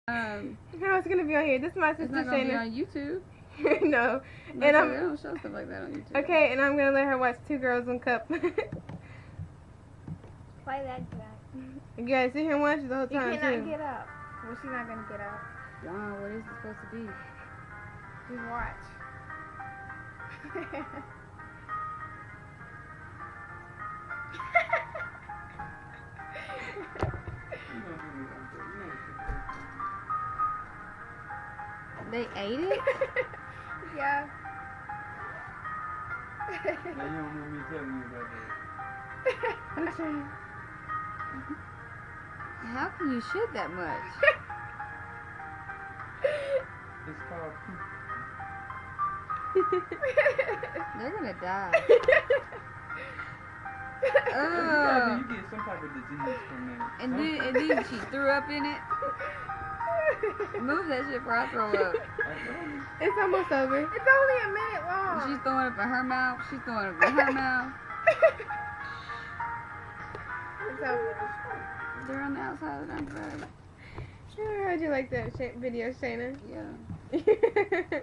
How it's gonna be on here? This is my sister It's not gonna be Shayna. on YouTube. No. They And I'm don't show stuff like that on YouTube. okay, and I'm gonna let her watch Two Girls One Cup. Play that back. You guys sit here and watch it the whole You time cannot too. get up. Well, she's not gonna get up. Wow, what is it supposed to be? Just watch. They ate it? Yeah. Now you don't remember me telling you about that. Okay. How can you shit that much? It's called They're gonna die. you get some type of disease from that. And then she threw up in it. Move that shit before I throw up. It's almost over. It's only a minute long. She's throwing up in her mouth. She's throwing up in her mouth. It's over. They're on the outside of the umbrella. How'd you like that video, Shayna? Yeah.